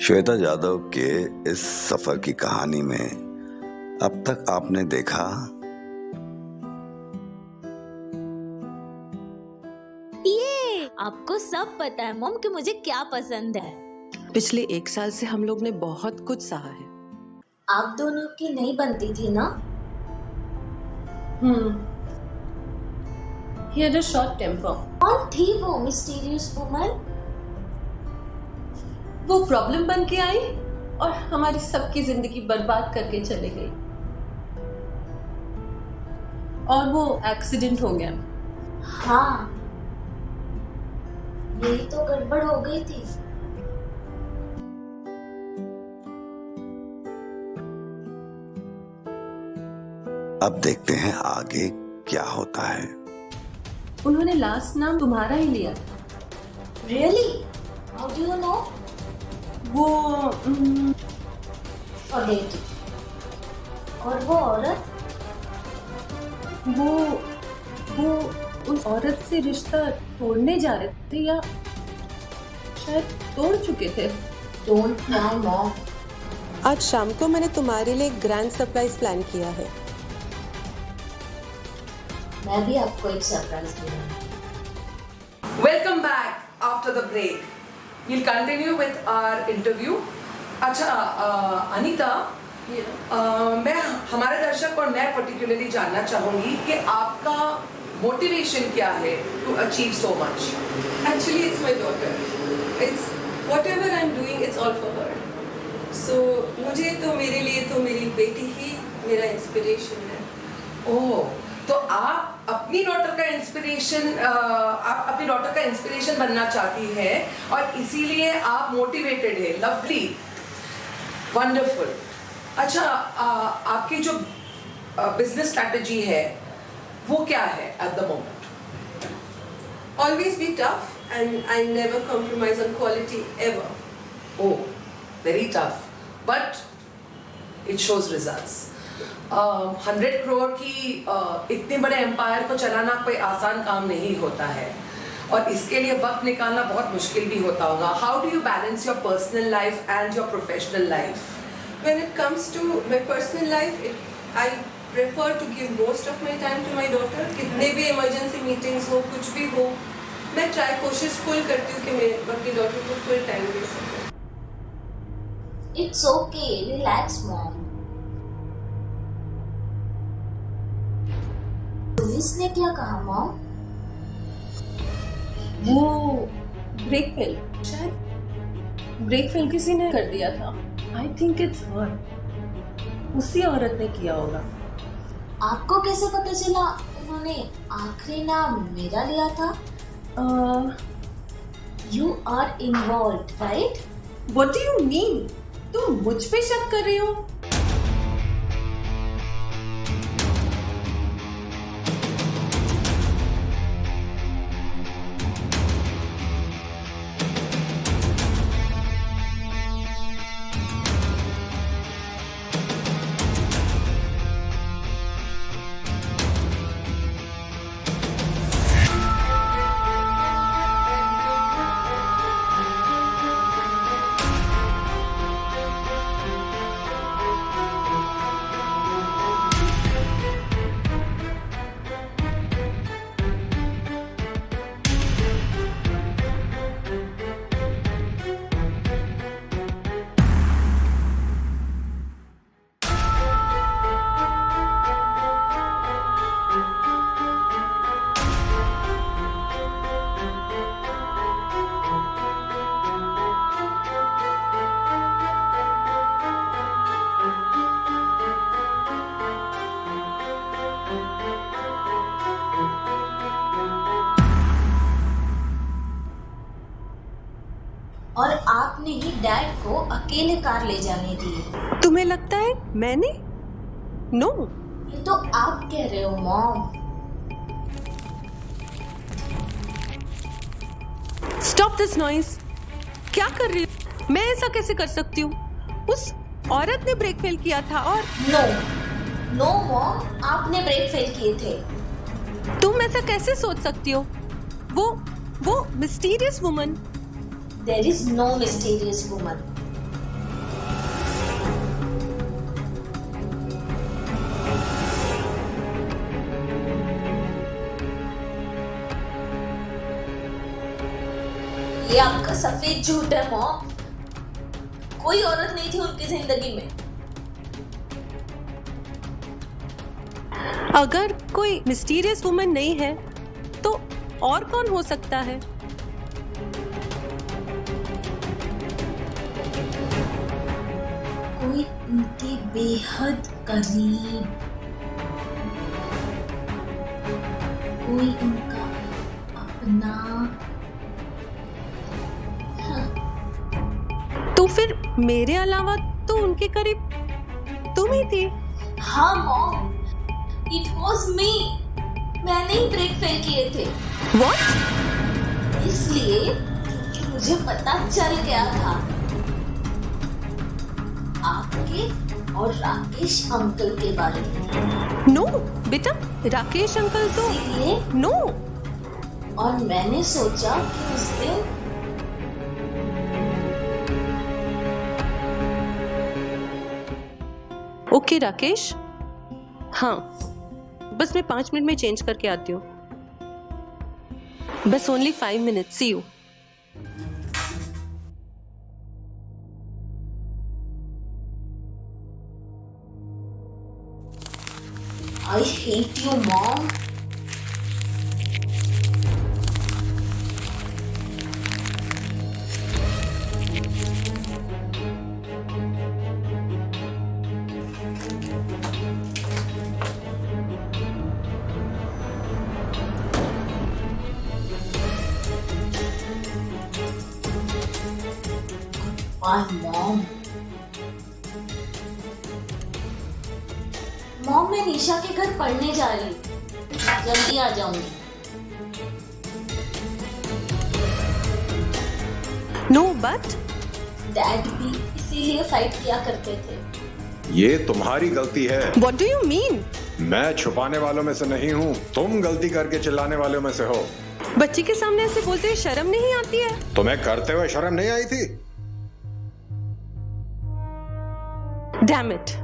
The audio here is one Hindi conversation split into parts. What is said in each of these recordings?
श्वेता जाधव के इस सफर की कहानी में अब तक आपने देखा ये आपको सब पता है मॉम कि मुझे क्या पसंद है। पिछले 1 साल से हम लोग ने बहुत कुछ सहा है। आप दोनों की नहीं बनती थी ना? He had a short temper. कौन थी वो मिस्टीरियस वुमन? वो प्रॉब्लम बन के आई और हमारी सबकी जिंदगी बर्बाद करके चले गई। और वो एक्सीडेंट हो गया। हाँ, यही तो गड़बड़ हो गई थी। अब देखते हैं आगे क्या होता है। उन्होंने लास्ट नाम तुम्हारा ही लिया। Really? How do you know? वो Forget it. और वो औरत? वो उस औरत से रिश्ता तोड़ने जा रहे थे या शायद तोड़ चुके थे। Don't cry, mom. आज शाम को मैंने तुम्हारे लिए एक ग्रैंड सरप्राइज प्लान किया है। मैं भी आपको एक सरप्राइज दूंगी। Welcome back after the break. We'll continue with our interview. अच्छा अनीता, मैं हमारे दर्शक और मैं पर्टिकुलरली जानना चाहूंगी कि आपका मोटिवेशन क्या है to achieve so much? Actually, it's my daughter. It's whatever I'm doing, it's all for her. So मुझे तो मेरे लिए तो मेरी बेटी ही मेरा इंस्पिरेशन है। ओह, तो आप अपनी डॉटर का इंस्पिरेशन बनना चाहती है और इसीलिए आप मोटिवेटेड है। Lovely, wonderful. अच्छा, आपकी जो बिजनेस स्ट्रैटेजी है वो क्या है at the moment? Always be tough and I never compromise on quality ever. Oh, very tough, but it shows results. 100 crore की इतने बड़े एम्पायर को चलाना कोई आसान काम नहीं होता है और इसके लिए वक्त निकालना बहुत मुश्किल भी होता होगा। How do you balance your personal life and your professional life? When it comes to my personal life, I prefer to give most of my time to my daughter. कितने भी emergency meetings हो, कुछ भी हो, मैं कोशिश फुल करती हूँ कि मैं अपनी डॉटर को फुल टाइम दे सकूँ। It's okay, relax, mom. Police ने क्या कहा मॉम? वो ब्रेक फेल, शायद ब्रेक फेल किसी ने कर दिया था। आई थिंक इट्स हर, उसी औरत ने किया होगा। आपको कैसे पता चला उन्होंने आखिरी नाम मेरा लिया था? You are involved, right? What do you mean? तुम मुझ पे शक कर रही हो? और आपने ही डैड को अकेले कार ले जाने दी। तुम्हें लगता है मैंने? नो। ये तो आप कह रहे हो मॉम। Stop this noise. क्या कर रही हो? मैं ऐसा कैसे कर सकती हूँ? उस औरत ने ब्रेक फेल किया था और नो मॉम, आपने ब्रेक फेल किए थे। तुम ऐसा कैसे सोच सकती हो? वो mysterious woman. There is no mysterious woman. ये आपका सफेद झूठ है मॉम। कोई औरत नहीं थी उनकी जिंदगी में। अगर कोई मिस्टीरियस वुमन नहीं है तो और कौन हो सकता है? कोई उनके बेहद करीब, कोई उनका अपना। तो फिर मेरे अलावा तो उनके करीब तुम ही थी। हाँ मॉम, इट वॉज मी। मैंने ही ब्रेक फेल किए थे। What? इसलिए क्योंकि मुझे पता चल गया था आपके और राकेश अंकल के बारे में। नो बेटा, राकेश अंकल तो इसलिए नो। और मैंने सोचा कि उस दिन ओके राकेश, हाँ बस मैं 5 मिनट में चेंज करके आती हूँ। बस only 5 minute, see you. I hate you, Mom. Why, Mom? Mom, मैं निशा के घर पढ़ने जा रही हूँ, जल्दी आ जाऊंगी। नो बट डैड भी इसीलिए फाइट किया करते थे। ये तुम्हारी गलती है। What do you mean? मैं छुपाने वालों में से नहीं हूँ, तुम गलती करके चिल्लाने वालों में से हो। बच्ची के सामने ऐसे बोलते हुए शर्म नहीं आती है? तुम्हें करते हुए शर्म नहीं आई थी? Damn it.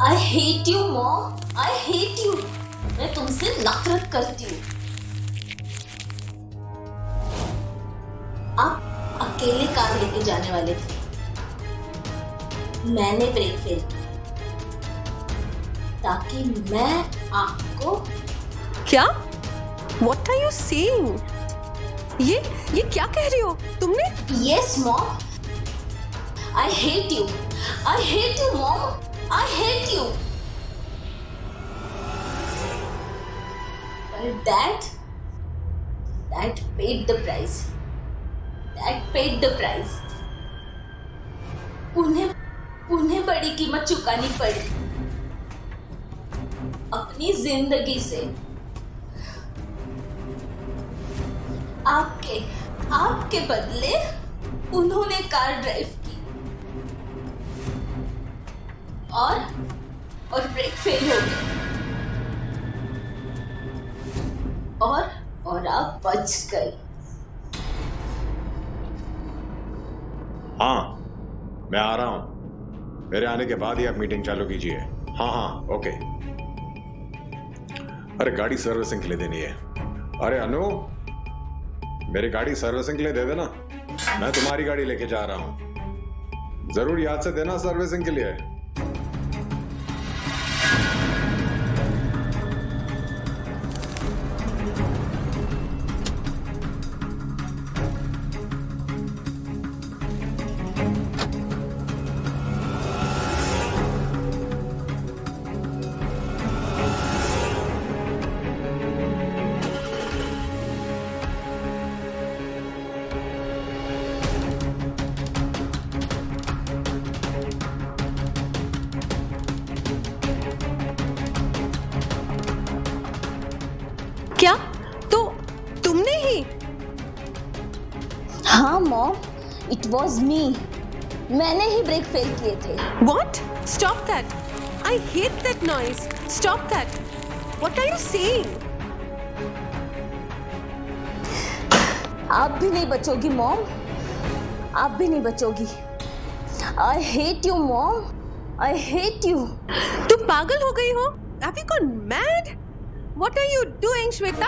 I hate you, Mom. I hate you. मैं तुमसे नफरत करती हूँ। आप अकेले कार लेके जाने वाले थे, मैंने ब्रेक फेल ताकि मैं आपको। क्या? What are you saying? ये क्या कह रही हो तुमने? Yes, Mom. I hate you. I hate you, Mom. I hate you. But that paid the price. That paid the price. उन्हें बड़ी कीमत चुकानी पड़ी अपनी जिंदगी से। आपके बदले उन्होंने कार ड्राइव की और ब्रेक फेल हो गए और आप बच गए। हाँ, मैं आ रहा हूँ। मेरे आने के बाद ही आप मीटिंग चालू कीजिए। हाँ ओके। अरे गाड़ी सर्विसिंग के लिए देनी है। अरे अनु, मेरी गाड़ी सर्विसिंग के लिए दे देना। मैं तुम्हारी गाड़ी लेके जा रहा हूँ, जरूर याद से देना सर्विसिंग के लिए। क्या? तो तुमने ही? हाँ मॉम, इट वॉज मी। मैंने ही ब्रेक फेल किए थे। What? Stop that! I hate that noise. Stop that! What are you saying? आप भी नहीं बचोगी मॉम, आप भी नहीं बचोगी। I hate you, Mom. I hate you. तुम पागल हो गई हो? Have you gone mad? What are you doing, Shweta?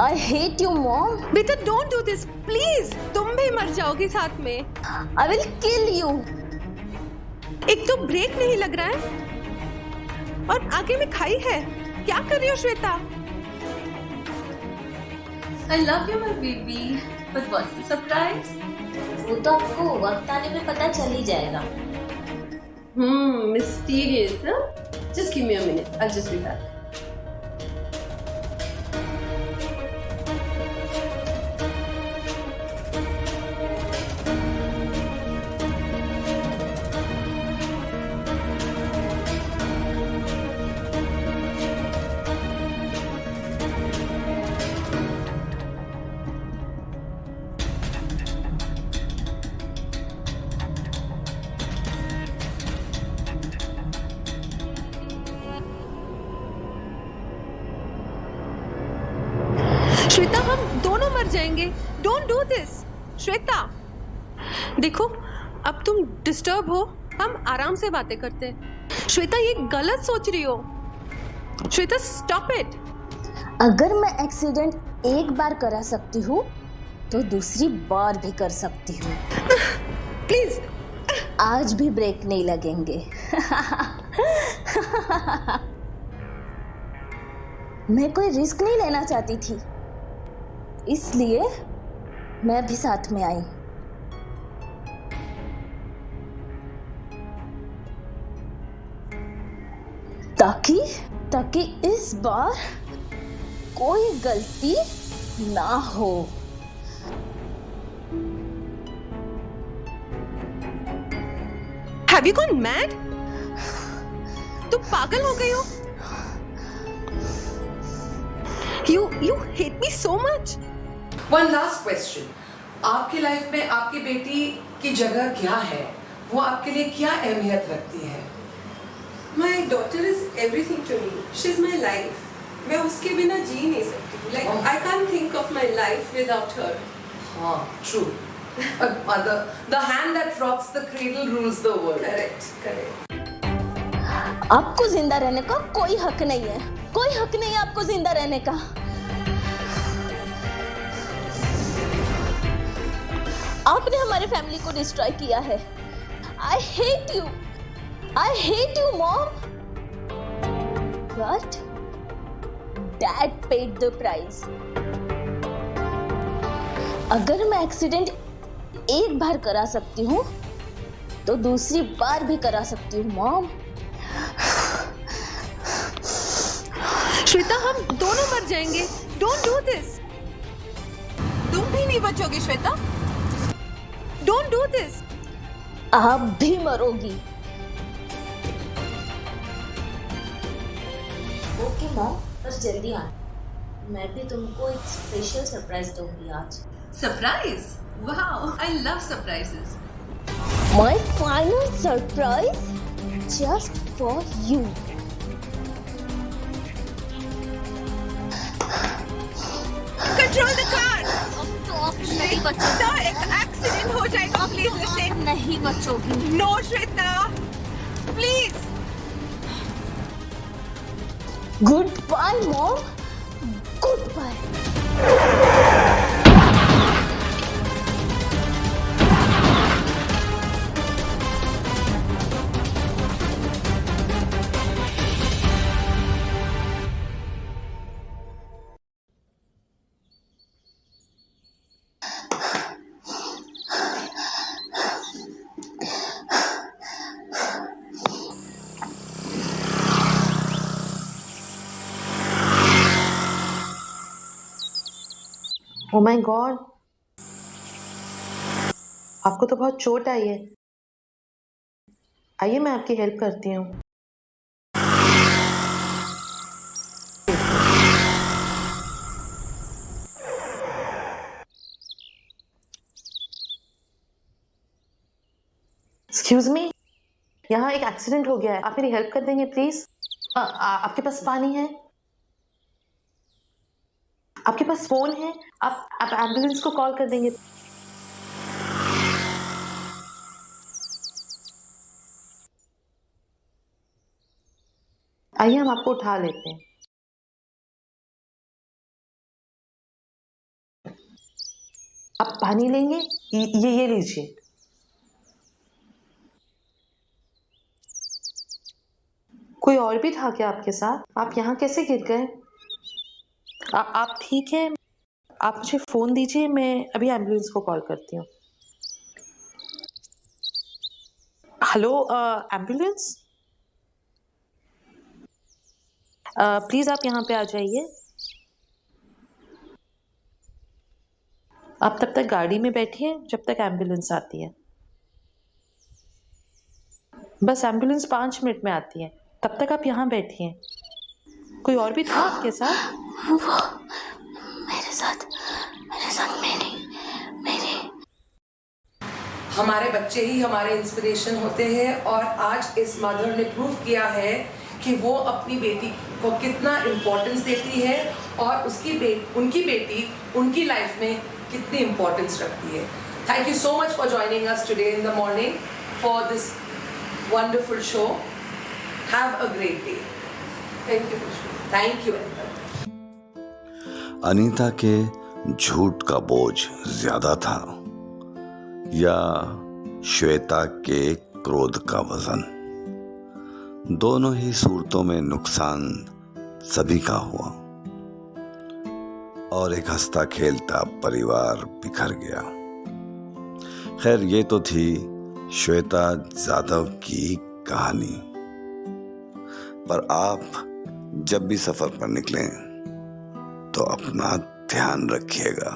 I hate you, Mom. बेटा don't do this, please. तुम भी मर जाओगी साथ में. I will kill you. एक तो ब्रेक नहीं लग रहा है और आगे में खाई है. क्या कर रही हो Shweta? I love you, my baby. But what's the surprise? वो तो आपको वक्त आने में पता चल ही जाएगा. Mysterious, huh? Just give me a minute. I'll just be back. Shweta हम दोनों मर जाएंगे. Don't do this Shweta. देखो अब तुम डिस्टर्ब हो, हम आराम से बातें करते हैं. श्वेता ये गलत सोच रही हो. Shweta stop it. अगर मैं एक्सीडेंट एक बार करा सकती हूँ तो दूसरी बार भी कर सकती हूँ. प्लीज. आज भी ब्रेक नहीं लगेंगे. मैं कोई रिस्क नहीं लेना चाहती थी, इसलिए मैं भी साथ में आई. ताकि इस बार कोई गलती ना हो. Have you gone mad? तुम पागल हो गई हो? You hate me so much. One last question. आपकी लाइफ में आपकी बेटी की जगह क्या है? वो आपके लिए क्या अहमियत रखती है? My daughter is everything to me. She's my life. मैं उसके बिना जी नहीं सकती. Like I can't think of my life without her. हाँ, true. A mother, the hand that rocks the cradle rules the world. Correct. आपको जिंदा रहने का कोई हक नहीं है. कोई हक नहीं है आपको जिंदा रहने का. आपने हमारे फैमिली को डिस्ट्रॉय किया है. I hate you. I hate you, Mom. But Dad paid the price. अगर मैं एक्सीडेंट एक बार करा सकती हूँ तो दूसरी बार भी करा सकती हूँ, Mom. श्वेता हम दोनों मर जाएंगे. Don't do this. तुम भी नहीं बचोगी श्वेता. Don't do this. आप भी मरोगी. ओके मॉम, बस जल्दी आ. मैं भी तुमको एक स्पेशल सरप्राइज दूंगी आज. Surprise. Wow, I love surprises. My final surprise just for you. Control the car. नहीं बचोगी. एक एक्सीडेंट हो जाएगा. Please listen. नहीं बचोगी. No Shweta, please. Goodbye, Mom. Goodbye. Oh my God. आपको तो बहुत चोट आई है. आइए मैं आपकी हेल्प करती हूँ. एक्सक्यूज मी, यहाँ एक एक्सीडेंट हो गया है. आप मेरी हेल्प कर देंगे प्लीज? आपके पास पानी है? आपके पास फोन है? आप एम्बुलेंस को कॉल कर देंगे? आइए हम आपको उठा लेते हैं. आप पानी लेंगे? ये लीजिए। कोई और भी था क्या आपके साथ? आप यहाँ कैसे गिर गए? आप ठीक हैं? आप मुझे फोन दीजिए, मैं अभी एम्बुलेंस को कॉल करती हूँ। हेलो एम्बुलेंस, प्लीज आप यहाँ पे आ जाइए। आप तब तक गाड़ी में बैठिए जब तक एम्बुलेंस आती है। बस एम्बुलेंस 5 मिनट में आती है, तब तक आप यहाँ बैठिए। कोई और भी था आपके साथ? वो मेरे साथ मेरी हमारे बच्चे ही हमारे इंस्पिरेशन होते हैं और आज इस मदर ने प्रूव किया है कि वो अपनी बेटी को कितना इम्पोर्टेंस देती है और उनकी बेटी उनकी लाइफ में कितनी इम्पोर्टेंस रखती है। Thank you so much for joining us today in the morning for this wonderful show. Have a great day. Thank you. Anita के झूठ का बोझ ज्यादा था या श्वेता के क्रोध का वजन? दोनों ही सूरतों में नुकसान सभी का हुआ और एक हंसता खेलता परिवार बिखर गया। खैर, ये तो थी श्वेता जाधव की कहानी, पर आप जब भी सफर पर निकलें तो अपना ध्यान रखिएगा।